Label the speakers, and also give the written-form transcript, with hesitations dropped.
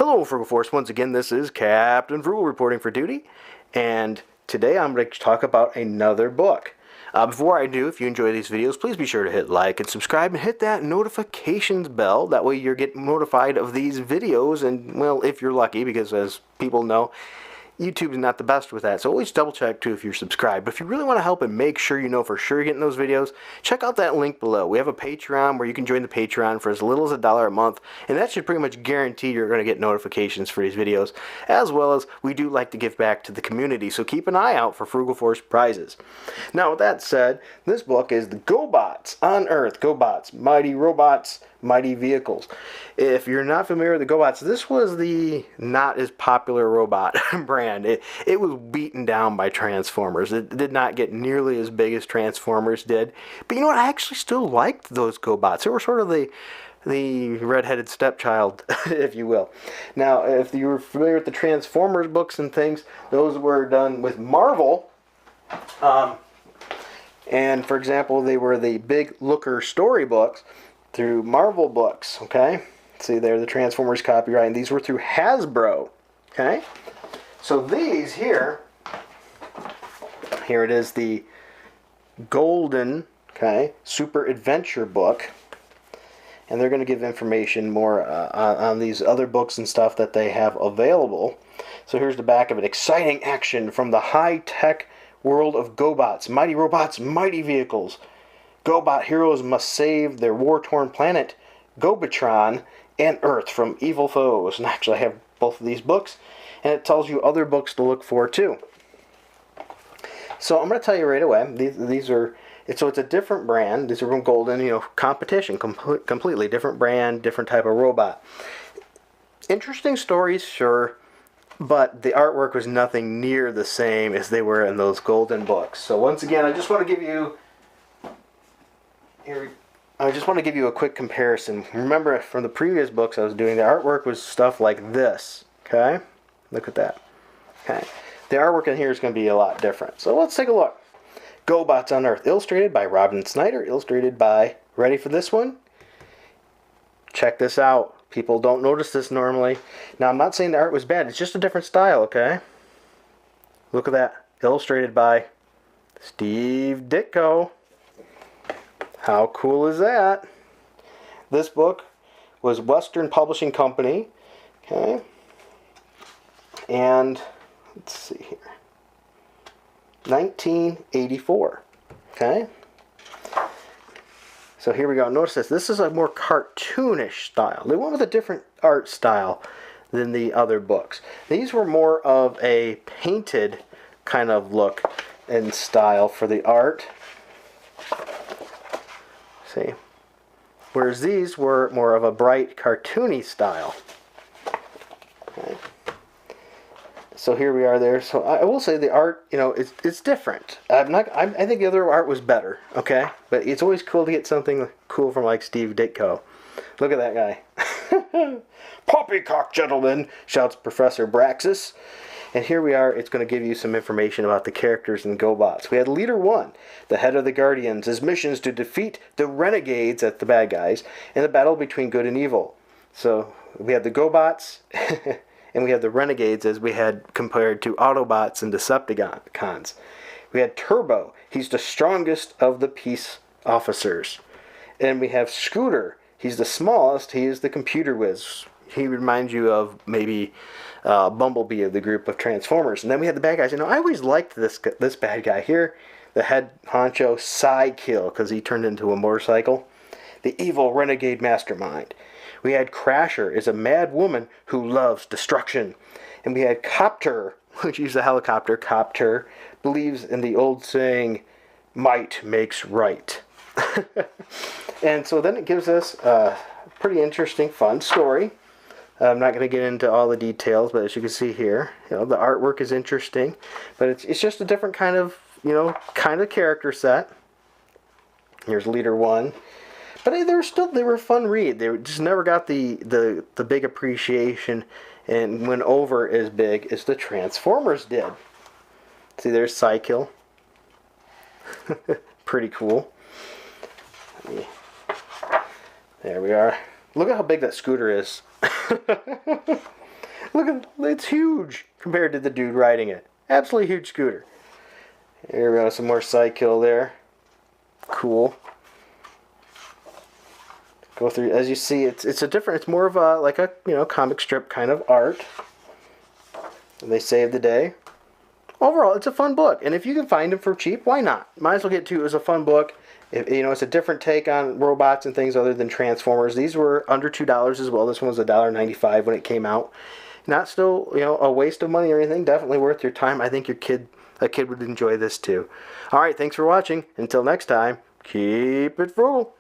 Speaker 1: Hello, Frugal Force. Once again, this is Captain Frugal reporting for duty, and today I'm going to talk about another book. Before I do, if you enjoy these videos, please be sure to hit like and subscribe and hit that notifications bell. That way you're getting notified of these videos, and, well, if you're lucky, because as people know, YouTube is not the best with that, so always double check too if you're subscribed. But if you really want to help and make sure you know for sure you're getting those videos, check out that link below. We have a Patreon where you can join the Patreon for as little as $1 a month, and that should pretty much guarantee you're going to get notifications for these videos, as well as we do like to give back to the community, so keep an eye out for Frugal Force prizes. Now, with that said, this book is the Gobots on Earth. Gobots, mighty robots, mighty vehicles. If you're not familiar with the Gobots, this was the not as popular robot brand. It was beaten down by Transformers. It did not get nearly as big as Transformers did. But you know what? I actually still liked those Gobots. They were sort of the red-headed stepchild, if you will. Now, if you were familiar with the Transformers books and things, those were done with Marvel. And, for example, they were the Big Looker storybooks through Marvel Books, okay? See there, the Transformers copyright, and these were through Hasbro, okay? So these here it is the Golden, okay, Super Adventure book, and they're going to give information more on these other books and stuff that they have available. So here's the back of it. Exciting action from the high-tech world of Gobots, mighty robots, mighty vehicles. Gobot heroes must save their war-torn planet, Gobotron, and Earth from evil foes. And actually, I have both of these books, and it tells you other books to look for, too. So I'm going to tell you right away, these are, so it's a different brand. These are from Golden, you know, competition, completely different brand, different type of robot. Interesting stories, sure, but the artwork was nothing near the same as they were in those Golden books. So once again, I just want to give you a quick comparison. Remember, from the previous books I was doing, the artwork was stuff like this. Okay? Look at that. Okay? The artwork in here is going to be a lot different. So let's take a look. Gobots on Earth, illustrated by Robin Snyder, illustrated by, ready for this one? Check this out. People don't notice this normally. Now, I'm not saying the art was bad. It's just a different style, okay? Look at that. Illustrated by Steve Ditko. How cool is that? This book was Western Publishing Company, okay? And let's see here, 1984, okay? So here we go. Notice this. This is a more cartoonish style. They went with a different art style than the other books. These were more of a painted kind of look and style for the art. See, whereas these were more of a bright, cartoony style. Okay. So here we are there. So I will say the art, you know, it's different. I think the other art was better. Okay, but it's always cool to get something cool from like Steve Ditko. Look at that guy. Poppycock, gentlemen! Shouts Professor Braxis. And here we are, it's going to give you some information about the characters in Gobots. We had Leader 1, the head of the Guardians. His mission is to defeat the Renegades, that's the bad guys, in the battle between good and evil. So we have the Gobots, and we have the Renegades as we had compared to Autobots and Decepticons. We had Turbo. He's the strongest of the peace officers. And we have Scooter. He's the smallest. He is the computer whiz. He reminds you of maybe Bumblebee of the group of Transformers. And then we had the bad guys. You know, I always liked this bad guy here, the head honcho Psykill, because he turned into a motorcycle. The evil renegade mastermind. We had Crasher, is a mad woman who loves destruction. And we had Copter, which is a helicopter. Copter believes in the old saying, might makes right. And so then it gives us a pretty interesting, fun story. I'm not going to get into all the details, but as you can see here, you know, the artwork is interesting, but it's just a different kind of, you know, kind of character set. Here's Leader 1. But they were a fun read. They just never got the big appreciation and went over as big as the Transformers did. See, there's Psykill. Pretty cool. There we are. Look at how big that scooter is. Look at it's huge compared to the dude riding it. Absolutely huge scooter. Here we go, some more Cycle there. Cool. Go through, as you see, it's a different. It's more of a like a comic strip kind of art. They saved the day. Overall, it's a fun book, and if you can find them for cheap, why not? Might as well get two. It was a fun book. It's a different take on robots and things other than Transformers. These were under $2 as well. This one was $1.95 when it came out. Not still, a waste of money or anything. Definitely worth your time. I think a kid would enjoy this too. All right, thanks for watching. Until next time, keep it frugal.